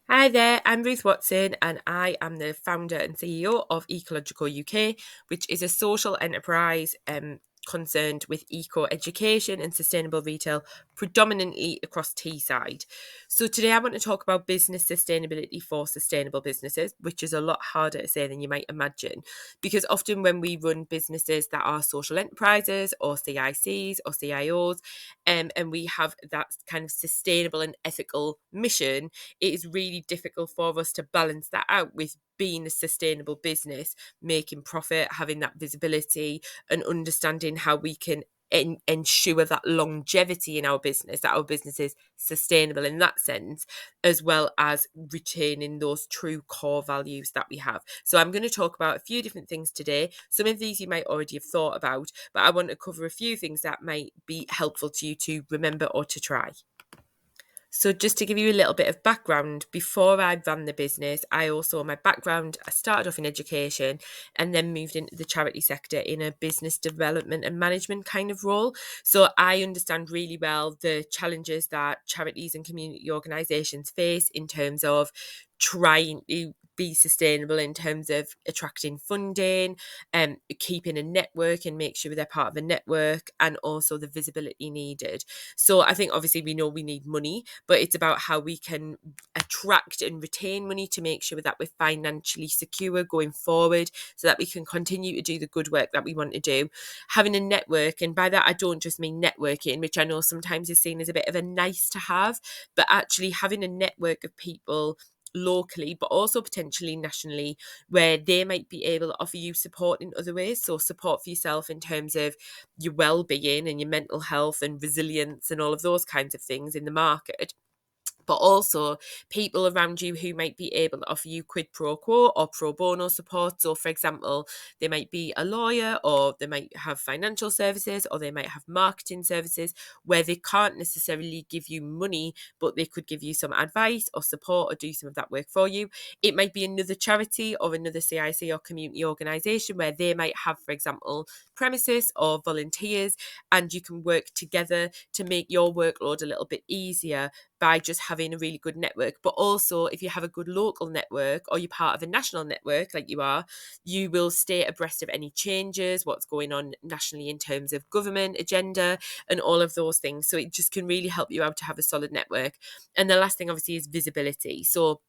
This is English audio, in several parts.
Hi there, I'm Ruth Watson and I am the founder and CEO of Ecological UK, which is a social enterprise concerned with eco education and sustainable retail, predominantly across Teesside. So, today I want to talk about business sustainability for sustainable businesses, which is a lot harder to say than you might imagine. Because often when we run businesses that are social enterprises or CICs or CIOs, and we have that kind of sustainable and ethical mission, it is really difficult for us to balance that out with being a sustainable business, making profit, having that visibility, and understanding how we can ensure that longevity in our business, that our business is sustainable in that sense, as well as retaining those true core values that we have. So, I'm going to talk about a few different things today. Some of these you might already have thought about, but I want to cover a few things that might be helpful to you to remember or to try. So, just to give you a little bit of background, before I ran the business, my background, I started off in education and then moved into the charity sector in a business development and management kind of role. So, I understand really well the challenges that charities and community organisations face in terms of trying to be sustainable in terms of attracting funding and keeping a network and make sure they're part of a network, and also the visibility needed. So I think obviously we know we need money, but it's about how we can attract and retain money to make sure that we're financially secure going forward so that we can continue to do the good work that we want to do. Having a network, and by that I don't just mean networking, which I know sometimes is seen as a bit of a nice to have, but actually having a network of people locally but also potentially nationally where they might be able to offer you support in other ways. So support for yourself in terms of your well-being and your mental health and resilience and all of those kinds of things in the market, but also people around you who might be able to offer you quid pro quo or pro bono support. So, for example, they might be a lawyer, or they might have financial services, or they might have marketing services where they can't necessarily give you money, but they could give you some advice or support or do some of that work for you. It might be another charity or another CIC or community organisation where they might have, for example, premises or volunteers, and you can work together to make your workload a little bit easier by just having a really good network. But also, if you have a good local network or you're part of a national network like you are, you will stay abreast of any changes, what's going on nationally in terms of government agenda and all of those things. So it just can really help you out to have a solid network. And the last thing obviously is visibility. So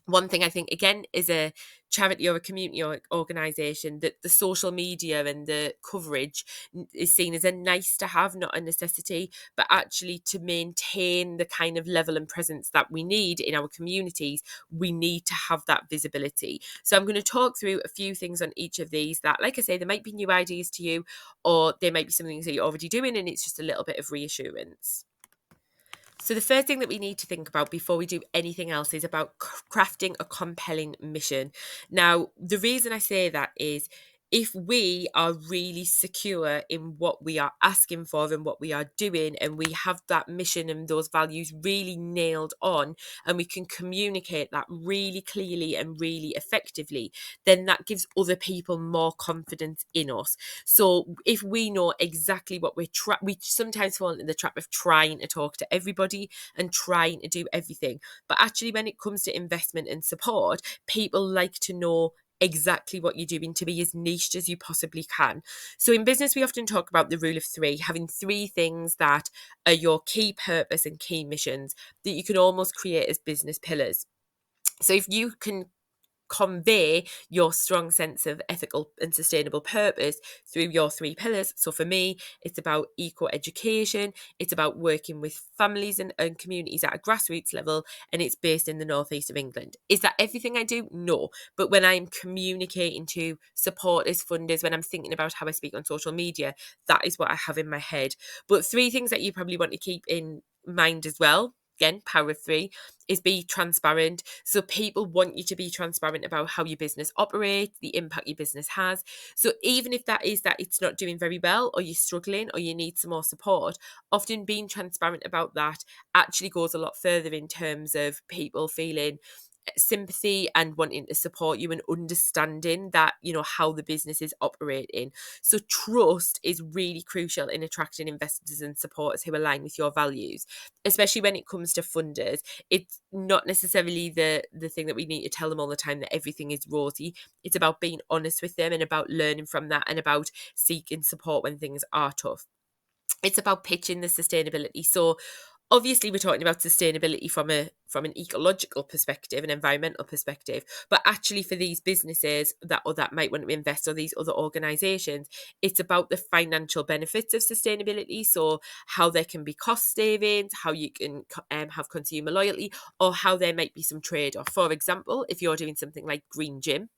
one thing I think again is a charity or a community organisation, that the social media and the coverage is seen as a nice to have, not a necessity, but actually to maintain the kind of level and presence that we need in our communities, we need to have that visibility. So I'm going to talk through a few things on each of these that, like I say, there might be new ideas to you, or there might be some things that you're already doing and it's just a little bit of reassurance. So, the first thing that we need to think about before we do anything else is about crafting a compelling mission. Now, the reason I say that is if we are really secure in what we are asking for and what we are doing, and we have that mission and those values really nailed on, and we can communicate that really clearly and really effectively, then that gives other people more confidence in us. So if we know exactly what we sometimes fall into the trap of trying to talk to everybody and trying to do everything. But actually, when it comes to investment and support, people like to know exactly what you're doing to be as niched as you possibly can. So in business, we often talk about the rule of three, having three things that are your key purpose and key missions that you can almost create as business pillars. So if you can convey your strong sense of ethical and sustainable purpose through your three pillars. So for me, it's about eco education, it's about working with families and communities at a grassroots level, and it's based in the northeast of England. Is that everything I do? No. But when I'm communicating to supporters, funders, when I'm thinking about how I speak on social media, that is what I have in my head. But three things that you probably want to keep in mind as well, again, power of three, is be transparent. So people want you to be transparent about how your business operates, the impact your business has. So even if that is that it's not doing very well, or you're struggling, or you need some more support, often being transparent about that actually goes a lot further in terms of people feeling sympathy and wanting to support you and understanding that, how the business is operating. So trust is really crucial in attracting investors and supporters who align with your values, especially when it comes to funders. It's not necessarily the thing that we need to tell them all the time that everything is rosy. It's about being honest with them and about learning from that and about seeking support when things are tough. It's about pitching the sustainability. So obviously we're talking about sustainability from an ecological perspective, an environmental perspective, but actually for these businesses that might want to invest, or these other organizations, it's about the financial benefits of sustainability. So how there can be cost savings, how you can have consumer loyalty, or how there might be some trade-off. For example, if you're doing something like green gym,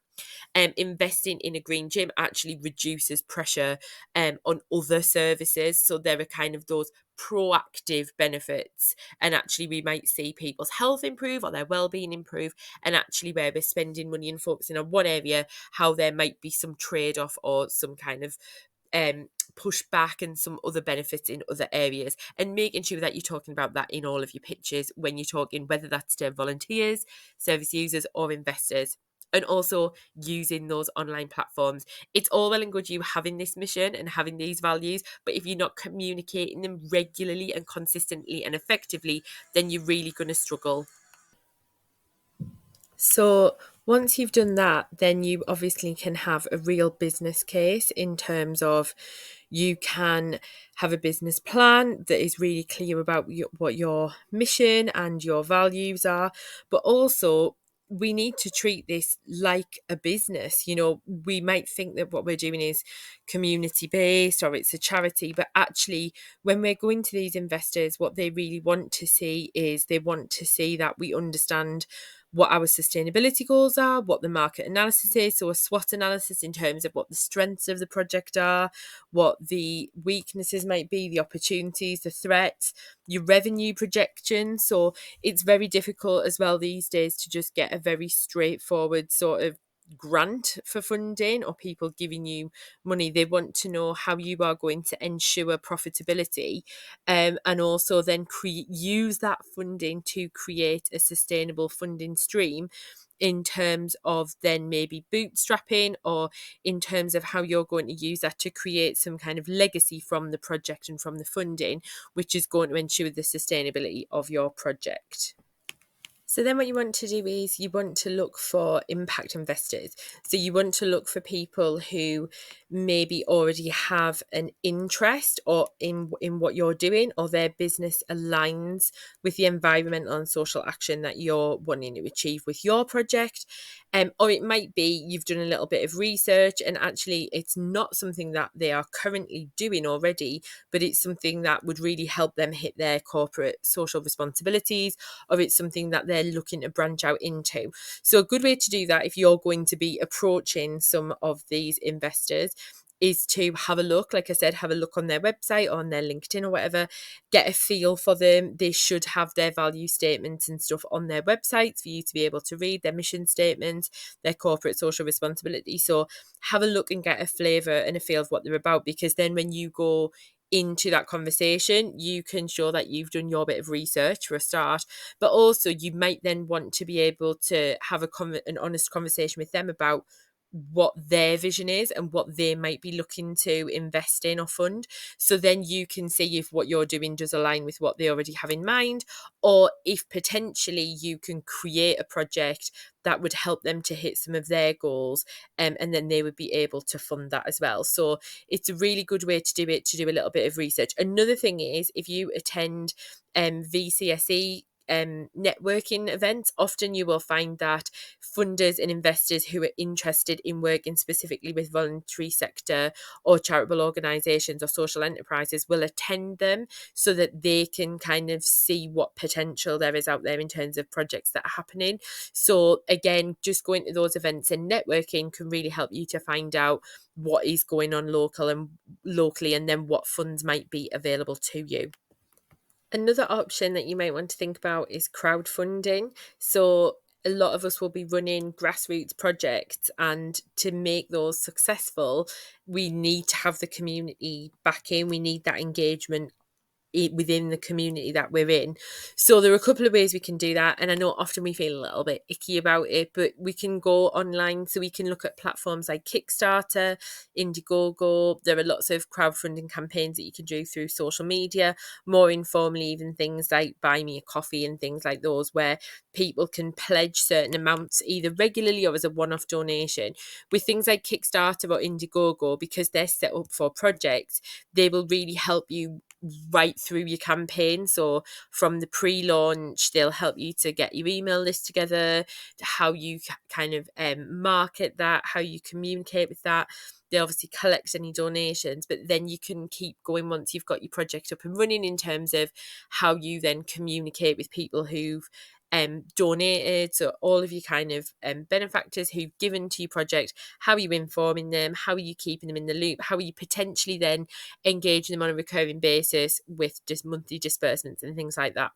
investing in a green gym actually reduces pressure on other services. So there are kind of those proactive benefits, and actually we might see people's health improve or their well-being improve, and actually where we're spending money and focusing on one area, how there might be some trade-off or some kind of push back and some other benefits in other areas, and making sure that you're talking about that in all of your pitches when you're talking, whether that's to volunteers, service users, or investors. And also using those online platforms. It's all well and good you having this mission and having these values, but if you're not communicating them regularly and consistently and effectively, then you're really going to struggle. So once you've done that, then you obviously can have a real business case in terms of, you can have a business plan that is really clear about what your mission and your values are, but also we need to treat this like a business. We might think that what we're doing is community based or it's a charity, but actually when we're going to these investors, what they really want to see is, they want to see that we understand what our sustainability goals are, what the market analysis is, so a SWOT analysis in terms of what the strengths of the project are, what the weaknesses might be, the opportunities, the threats, your revenue projections. So it's very difficult as well these days to just get a very straightforward sort of grant for funding or people giving you money. They want to know how you are going to ensure profitability, and also then use that funding to create a sustainable funding stream, in terms of then maybe bootstrapping, or in terms of how you're going to use that to create some kind of legacy from the project and from the funding, which is going to ensure the sustainability of your project. So then what you want to do is you want to look for impact investors. So you want to look for people who maybe already have an interest or in what you're doing, or their business aligns with the environmental and social action that you're wanting to achieve with your project. Or it might be you've done a little bit of research and actually it's not something that they are currently doing already, but it's something that would really help them hit their corporate social responsibilities, or it's something that they're looking to branch out into. So a good way to do that, if you're going to be approaching some of these investors, is to have a look, like I said, have a look on their website or on their LinkedIn or whatever, get a feel for them. They should have their value statements and stuff on their websites for you to be able to read, their mission statements, their corporate social responsibility. So have a look and get a flavour and a feel of what they're about, because then when you go into that conversation, you can show that you've done your bit of research for a start, but also you might then want to be able to have an honest conversation with them about what their vision is and what they might be looking to invest in or fund. So then you can see if what you're doing does align with what they already have in mind, or if potentially you can create a project that would help them to hit some of their goals, and then they would be able to fund that as well. So it's a really good way to do it, to do a little bit of research. Another thing is, if you attend VCSE networking events, often you will find that funders and investors who are interested in working specifically with voluntary sector or charitable organisations or social enterprises will attend them, so that they can kind of see what potential there is out there in terms of projects that are happening. So again, just going to those events and networking can really help you to find out what is going on locally, and then what funds might be available to you. Another option that you might want to think about is crowdfunding. So a lot of us will be running grassroots projects, and to make those successful, we need to have the community backing. We need that engagement within the community that we're in. So there are a couple of ways we can do that, and I know often we feel a little bit icky about it, but we can go online. So we can look at platforms like Kickstarter, Indiegogo. There are lots of crowdfunding campaigns that you can do through social media, more informally, even things like Buy Me a Coffee and things like those, where people can pledge certain amounts either regularly or as a one-off donation. With things like Kickstarter or Indiegogo, because they're set up for projects, they will really help you right through your campaign. So from the pre-launch, they'll help you to get your email list together, how you kind of market that, how you communicate with that. They obviously collect any donations, but then you can keep going once you've got your project up and running in terms of how you then communicate with people who've donated. So all of your kind of benefactors who've given to your project, how are you informing them? How are you keeping them in the loop? How are you potentially then engaging them on a recurring basis with just monthly disbursements and things like that?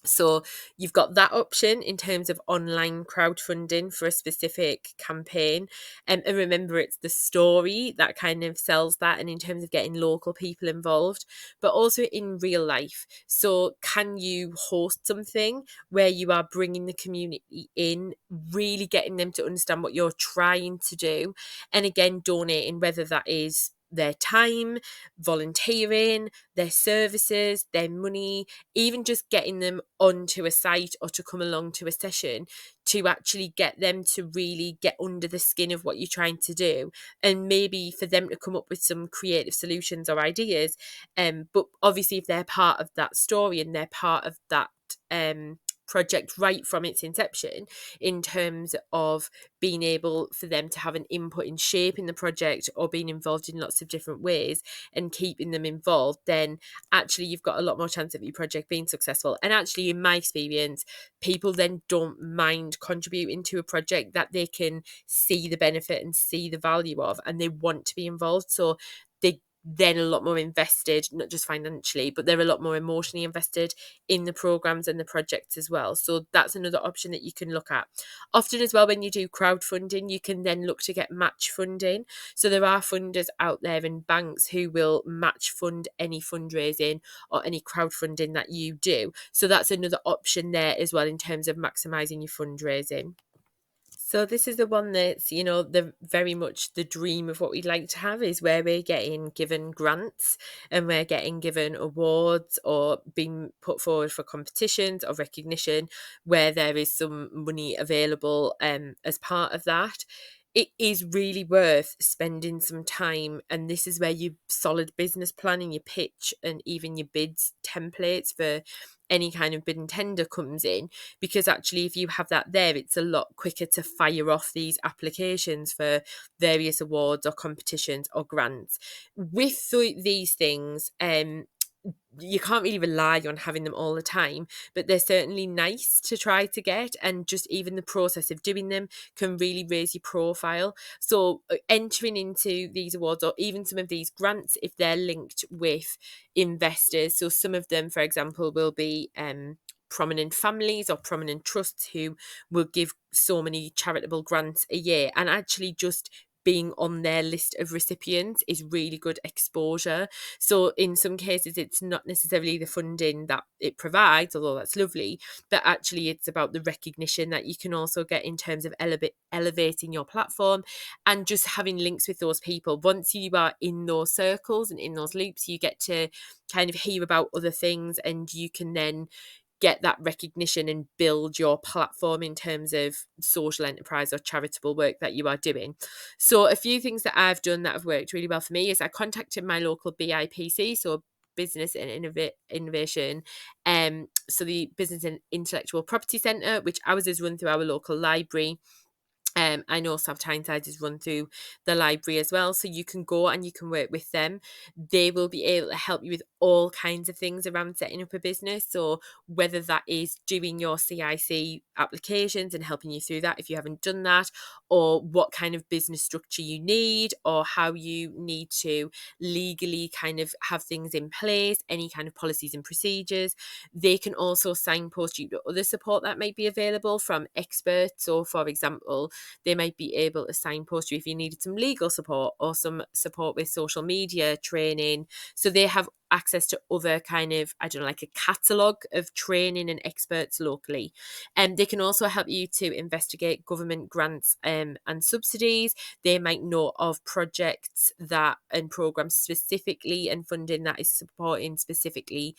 So you've got that option in terms of online crowdfunding for a specific campaign. And remember, it's the story that kind of sells that, and in terms of getting local people involved, but also in real life. So can you host something where you are bringing the community in, really getting them to understand what you're trying to do, and again, donating, whether that is their time, volunteering, their services, their money, even just getting them onto a site or to come along to a session, to actually get them to really get under the skin of what you're trying to do, and maybe for them to come up with some creative solutions or ideas. But obviously, if they're part of that story and they're part of that project right from its inception, in terms of being able for them to have an input in shaping the project or being involved in lots of different ways and keeping them involved, then actually you've got a lot more chance of your project being successful. And actually, in my experience, people then don't mind contributing to a project that they can see the benefit and see the value of, and they want to be involved. So they then a lot more invested, not just financially, but they're a lot more emotionally invested in the programs and the projects as well. So that's another option that you can look at. Often as well, when you do crowdfunding, you can then look to get match funding. So there are funders out there and banks who will match fund any fundraising or any crowdfunding that you do. So that's another option there as well in terms of maximising your fundraising. So this is the one that's, the very much the dream of what we'd like to have, is where we're getting given grants and we're getting given awards or being put forward for competitions or recognition where there is some money available as part of that. It is really worth spending some time, and this is where your solid business planning, your pitch, and even your bids templates for any kind of bid and tender comes in, because actually if you have that there, it's a lot quicker to fire off these applications for various awards or competitions or grants. With these things, you can't really rely on having them all the time, but they're certainly nice to try to get, and just even the process of doing them can really raise your profile. So entering into these awards or even some of these grants, if they're linked with investors, so some of them, for example, will be prominent families or prominent trusts who will give so many charitable grants a year, and actually just being on their list of recipients is really good exposure. So in some cases, it's not necessarily the funding that it provides, although that's lovely, but actually it's about the recognition that you can also get in terms of elevating your platform and just having links with those people. Once you are in those circles and in those loops, you get to kind of hear about other things, and you can then get that recognition and build your platform in terms of social enterprise or charitable work that you are doing. So a few things that I've done that have worked really well for me is I contacted my local BIPC, so Business and Innovation, so the Business and Intellectual Property Centre, which ours is run through our local library. I know South Tyneside is run through the library as well, so you can go and you can work with them. They will be able to help you with all kinds of things around setting up a business. So whether that is doing your CIC applications and helping you through that if you haven't done that, or what kind of business structure you need, or how you need to legally kind of have things in place, any kind of policies and procedures. They can also signpost you to other support that might be available from experts. So, for example, they might be able to signpost you if you needed some legal support or some support with social media training. So they have access to other kind of, I don't know, like a catalogue of training and experts locally. And they can also help you to investigate government grants and subsidies. They might know of projects that and programs specifically and funding that is supporting specifically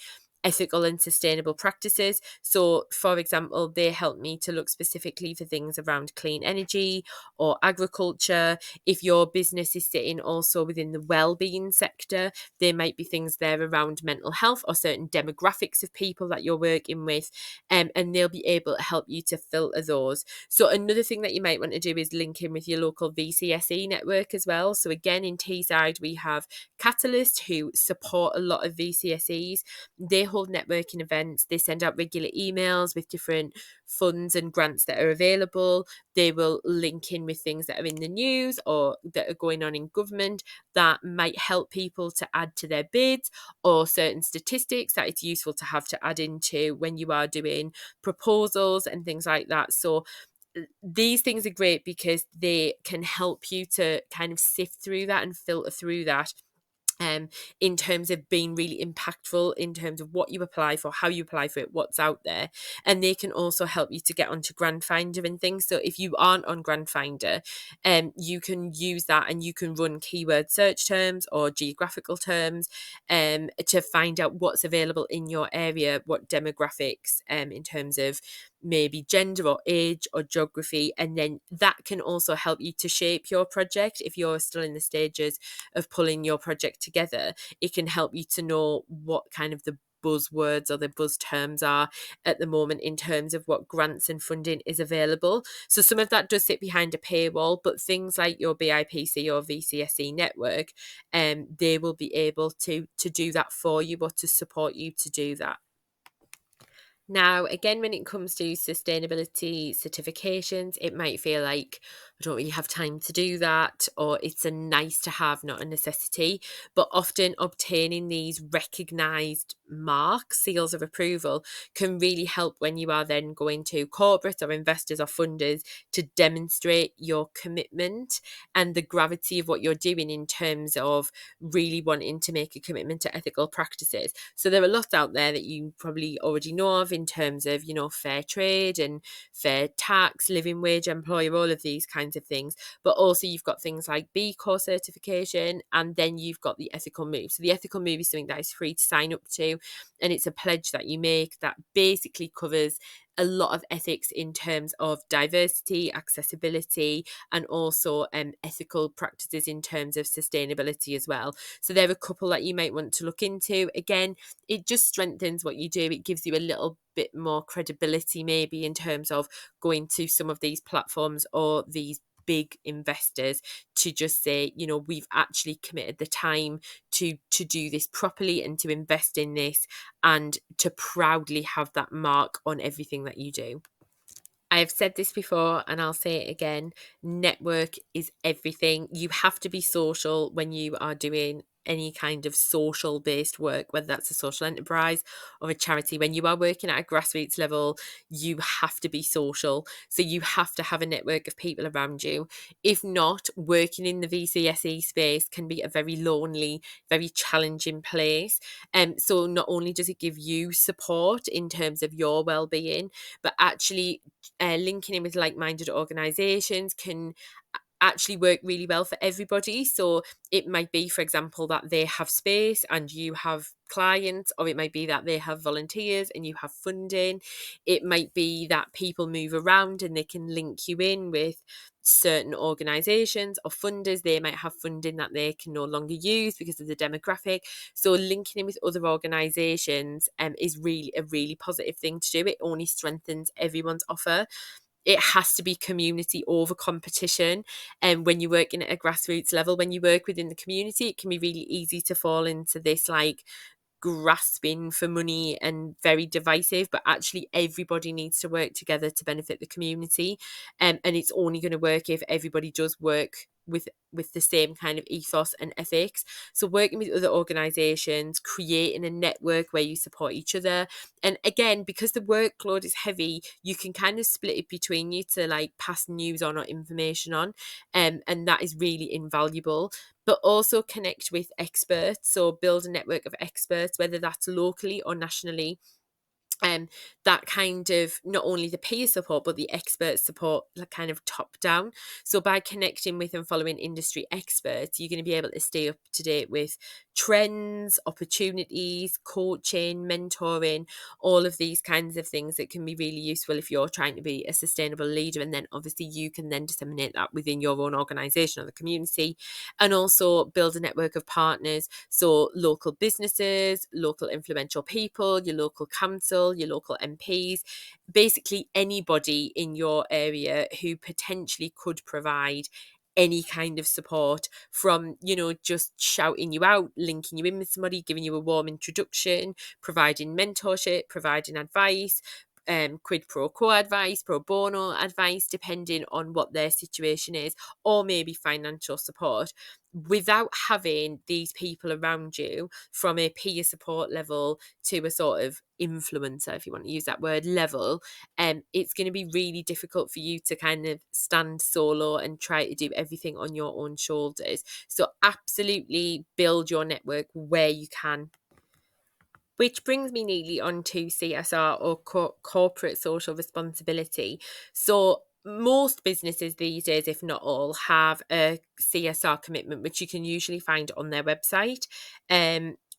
ethical and sustainable practices. So, for example, they help me to look specifically for things around clean energy or agriculture. If your business is sitting also within the well-being sector, there might be things there around mental health or certain demographics of people that you're working with, and they'll be able to help you to filter those. So another thing that you might want to do is link in with your local VCSE network as well. So again, in Teesside, we have Catalyst, who support a lot of VCSEs. They hold networking events. They send out regular emails with different funds and grants that are available. They will link in with things that are in the news or that are going on in government that might help people to add to their bids, or certain statistics that it's useful to have to add into when you are doing proposals and things like that. So these things are great because they can help you to kind of sift through that and filter through that, in terms of being really impactful in terms of what you apply for, how you apply for it, what's out there. And they can also help you to get onto Grant Finder and things. So if you aren't on Grant Finder, you can use that and you can run keyword search terms or geographical terms to find out what's available in your area, what demographics in terms of maybe gender or age or geography. And then that can also help you to shape your project. If you're still in the stages of pulling your project together, it can help you to know what kind of the buzzwords or the buzz terms are at the moment in terms of what grants and funding is available. So some of that does sit behind a paywall, but things like your BIPC or VCSE network, they will be able to do that for you or to support you to do that. Now, again, when it comes to sustainability certifications, it might feel like I don't really have time to do that, or it's a nice to have, not a necessity. But often obtaining these recognised marks, seals of approval, can really help when you are then going to corporates or investors or funders to demonstrate your commitment and the gravity of what you're doing in terms of really wanting to make a commitment to ethical practices. So there are lots out there that you probably already know of in terms of, fair trade and fair tax, living wage employer, all of these kinds of things. But also you've got things like B Corp certification, and then you've got the ethical move. So the ethical move is something that is free to sign up to, and it's a pledge that you make that basically covers a lot of ethics in terms of diversity, accessibility, and also ethical practices in terms of sustainability as well. So there are a couple that you might want to look into. Again, it just strengthens what you do. It gives you a little bit more credibility maybe in terms of going to some of these platforms or these big investors to just say, we've actually committed the time to do this properly and to invest in this and to proudly have that mark on everything that you do. I have said this before and I'll say it again. Network is everything. You have to be social when you are doing any kind of social based work, whether that's a social enterprise or a charity. When you are working at a grassroots level, you have to be social. So you have to have a network of people around you. If not, working in the VCSE space can be a very lonely, very challenging place. So not only does it give you support in terms of your well-being, but actually linking in with like-minded organizations can actually work really well for everybody. So it might be, for example, that they have space and you have clients, or it might be that they have volunteers and you have funding. It might be that people move around and they can link you in with certain organizations or funders. They might have funding that they can no longer use because of the demographic. So linking in with other organizations is really a really positive thing to do. It only strengthens everyone's offer. It has to be community over competition. And when you're working at a grassroots level, when you work within the community, it can be really easy to fall into this like grasping for money and very divisive, but actually everybody needs to work together to benefit the community. And it's only going to work if everybody does work with the same kind of ethos and ethics. So working with other organizations, creating a network where you support each other. And again, because the workload is heavy, you can kind of split it between you to like pass news on or information on. And that is really invaluable. But also connect with experts. So build a network of experts, whether that's locally or nationally. That kind of not only the peer support but the expert support, like kind of top down. So by connecting with and following industry experts, you're going to be able to stay up to date with trends, opportunities, coaching, mentoring, all of these kinds of things that can be really useful if you're trying to be a sustainable leader. And then obviously you can then disseminate that within your own organization or the community, and also build a network of partners. So local businesses, local influential people, your local council, your local MPs, basically anybody in your area who potentially could provide any kind of support, from, just shouting you out, linking you in with somebody, giving you a warm introduction, providing mentorship, providing advice, quid pro quo advice, pro bono advice, depending on what their situation is, or maybe financial support. Without having these people around you, from a peer support level to a sort of influencer, if you want to use that word, level, it's going to be really difficult for you to kind of stand solo and try to do everything on your own shoulders. So absolutely build your network where you can. Which brings me neatly onto CSR, or corporate social responsibility. So most businesses these days, if not all, have a CSR commitment, which you can usually find on their website.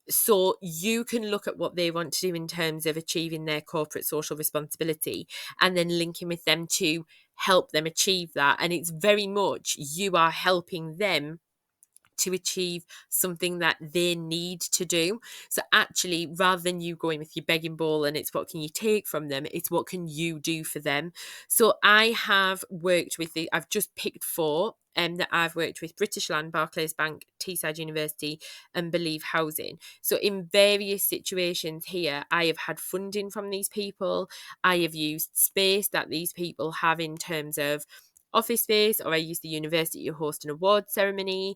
So you can look at what they want to do in terms of achieving their corporate social responsibility, and then linking with them to help them achieve that. And it's very much you are helping them to achieve something that they need to do. So actually, rather than you going with your begging bowl and it's what can you take from them, it's what can you do for them. So I have worked with I've just picked four that I've worked with: British Land, Barclays Bank, Teesside University, and Believe Housing. So in various situations here, I have had funding from these people. I have used space that these people have in terms of office space, or I use the university to host an award ceremony.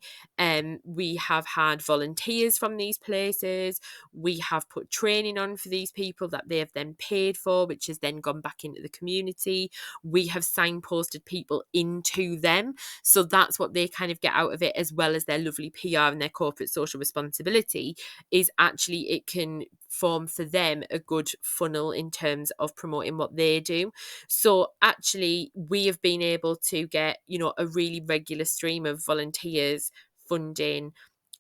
We have had volunteers from these places. We have put training on for these people that they have then paid for, which has then gone back into the community. We have signposted people into them. So that's what they kind of get out of it, as well as their lovely PR and their corporate social responsibility, is actually it can form for them a good funnel in terms of promoting what they do. So actually we have been able to get, a really regular stream of volunteers, funding,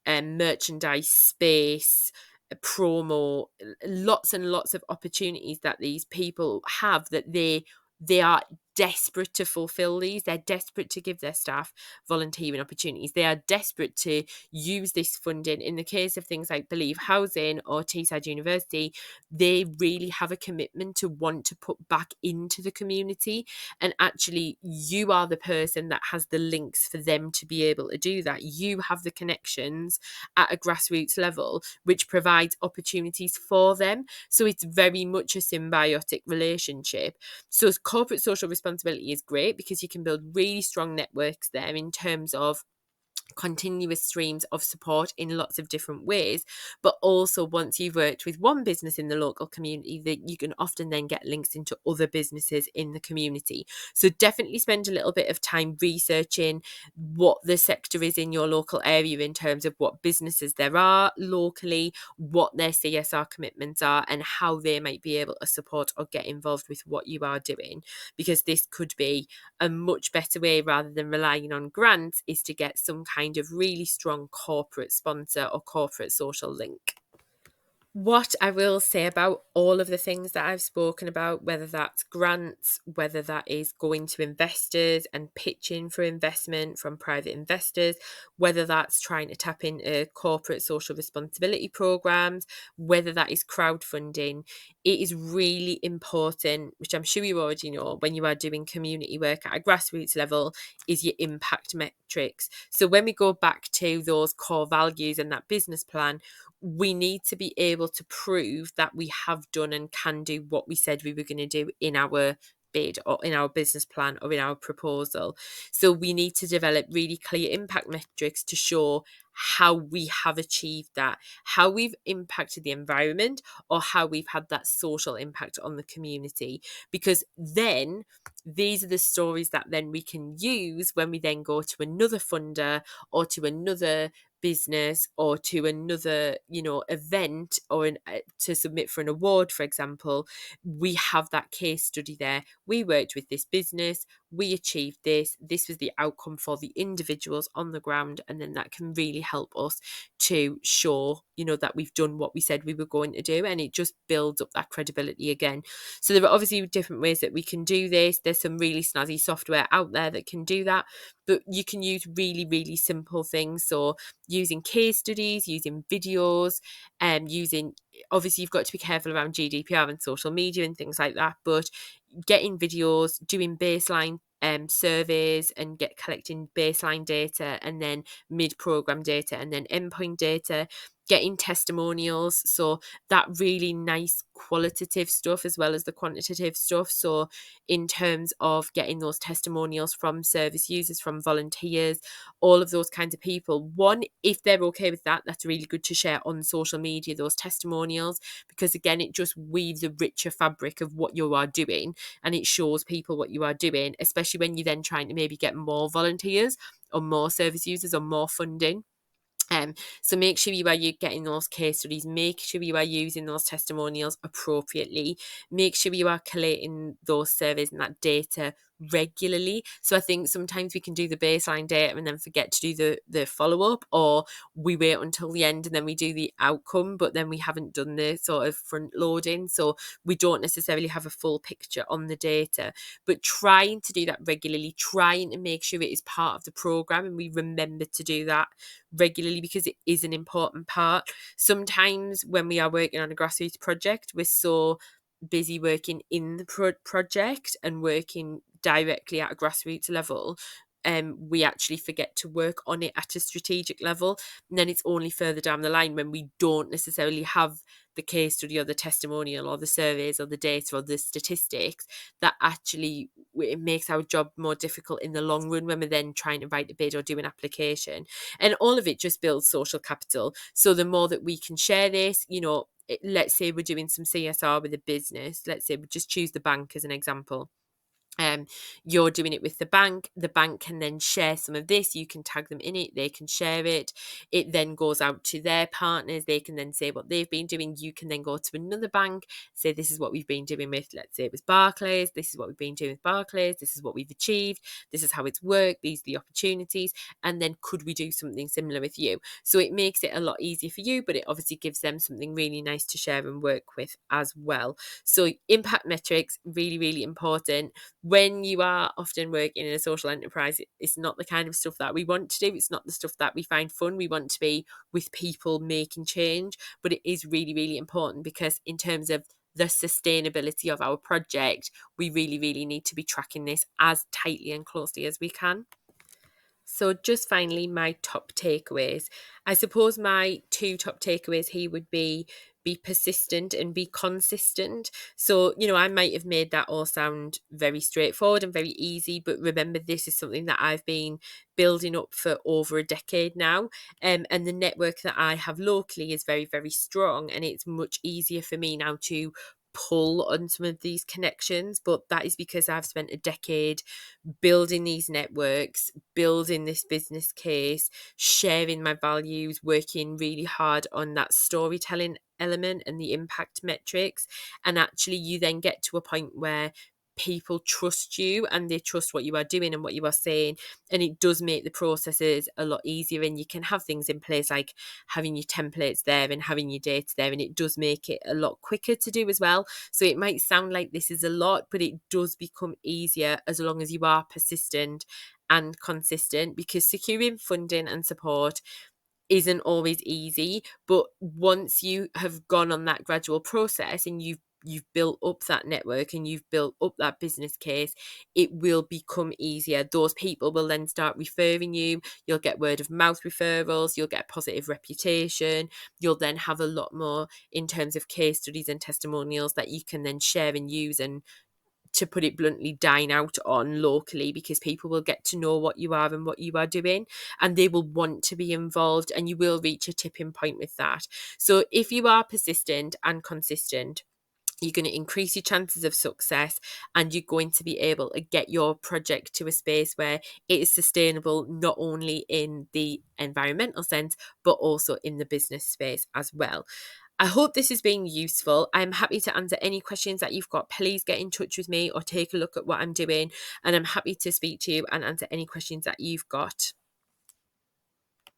merchandise, space, promo, lots and lots of opportunities that these people have, that they are desperate to fulfill these. They're desperate to give their staff volunteering opportunities. They are desperate to use this funding. In the case of things like Believe Housing or Teesside University, they really have a commitment to want to put back into the community. And actually, you are the person that has the links for them to be able to do that. You have the connections at a grassroots level, which provides opportunities for them. So it's very much a symbiotic relationship. So corporate social responsibility is great because you can build really strong networks there in terms of continuous streams of support in lots of different ways. But also, once you've worked with one business in the local community, that you can often then get links into other businesses in the community. So definitely spend a little bit of time researching what the sector is in your local area in terms of what businesses there are locally, what their CSR commitments are, and how they might be able to support or get involved with what you are doing. Because this could be a much better way, rather than relying on grants, is to get some kind of really strong corporate sponsor or corporate social link. What I will say about all of the things that I've spoken about, whether that's grants, whether that is going to investors and pitching for investment from private investors, whether that's trying to tap into corporate social responsibility programs, whether that is crowdfunding, it is really important, which I'm sure you already know, when you are doing community work at a grassroots level, is your impact metrics. So when we go back to those core values and that business plan, we need to be able to prove that we have done and can do what we said we were going to do in our bid or in our business plan or in our proposal. So we need to develop really clear impact metrics to show how we have achieved that, how we've impacted the environment, or how we've had that social impact on the community. Because then these are the stories that then we can use when we then go to another funder or to another business or to another event or to submit for an award, for example. We have that case study there. We worked with this business, we achieved this was the outcome for the individuals on the ground, and then that can really help us to show that we've done what we said we were going to do, and it just builds up that credibility again. So there are obviously different ways that we can do this. There's some really snazzy software out there that can do that, but you can use really, really simple things. So using case studies, using videos, and using, obviously you've got to be careful around GDPR and social media and things like that, but getting videos, doing baseline surveys and collecting baseline data, and then mid-program data, and then endpoint data, getting testimonials. So that really nice qualitative stuff as well as the quantitative stuff. So in terms of getting those testimonials from service users, from volunteers, all of those kinds of people, one, if they're okay with that, that's really good to share on social media, those testimonials, because again, it just weaves a richer fabric of what you are doing, and it shows people what you are doing, especially when you're then trying to maybe get more volunteers or more service users or more funding. So make sure you are getting those case studies, make sure you are using those testimonials appropriately, make sure you are collating those surveys and that data regularly. So I think sometimes we can do the baseline data and then forget to do the follow-up, or we wait until the end and then we do the outcome, but then we haven't done the sort of front loading, so we don't necessarily have a full picture on the data. But trying to do that regularly, trying to make sure it is part of the program and we remember to do that regularly, because it is an important part. Sometimes when we are working on a grassroots project, we're so busy working in the project and working directly at a grassroots level, we actually forget to work on it at a strategic level. And then it's only further down the line, when we don't necessarily have the case study or the testimonial or the surveys or the data or the statistics, that actually it makes our job more difficult in the long run when we're then trying to write a bid or do an application. And all of it just builds social capital. So the more that we can share this, let's say we're doing some CSR with a business, let's say we just choose the bank as an example. You're doing it with the bank can then share some of this, you can tag them in it, they can share it, it then goes out to their partners, they can then say what they've been doing, you can then go to another bank, say this is what we've been doing with, let's say it was Barclays, this is what we've been doing with Barclays, this is what we've achieved, this is how it's worked, these are the opportunities, and then could we do something similar with you? So it makes it a lot easier for you, but it obviously gives them something really nice to share and work with as well. So impact metrics, really, really important. When you are often working in a social enterprise, it's not the kind of stuff that we want to do. It's not the stuff that we find fun. We want to be with people making change, but it is really, really important, because in terms of the sustainability of our project, we really, really need to be tracking this as tightly and closely as we can. So just finally, my top takeaways. I suppose my two top takeaways here would be persistent and be consistent. So, I might have made that all sound very straightforward and very easy, but remember, this is something that I've been building up for over a decade now. And the network that I have locally is very, very strong, and it's much easier for me now to pull on some of these connections. But that is because I've spent a decade building these networks, building this business case, sharing my values, working really hard on that storytelling element and the impact metrics. And actually, you then get to a point where people trust you and they trust what you are doing and what you are saying, and it does make the processes a lot easier, and you can have things in place like having your templates there and having your data there, and it does make it a lot quicker to do as well. So it might sound like this is a lot, but it does become easier as long as you are persistent and consistent, because securing funding and support isn't always easy. But once you have gone on that gradual process and you've you've built up that network and you've built up that business case, it will become easier. Those people will then start referring you. You'll get word of mouth referrals. You'll get a positive reputation. You'll then have a lot more in terms of case studies and testimonials that you can then share and use and, to put it bluntly, dine out on locally, because people will get to know what you are and what you are doing, and they will want to be involved, and you will reach a tipping point with that. So if you are persistent and consistent, you're going to increase your chances of success, and you're going to be able to get your project to a space where it is sustainable, not only in the environmental sense, but also in the business space as well. I hope this has been useful. I'm happy to answer any questions that you've got. Please get in touch with me or take a look at what I'm doing, and I'm happy to speak to you and answer any questions that you've got.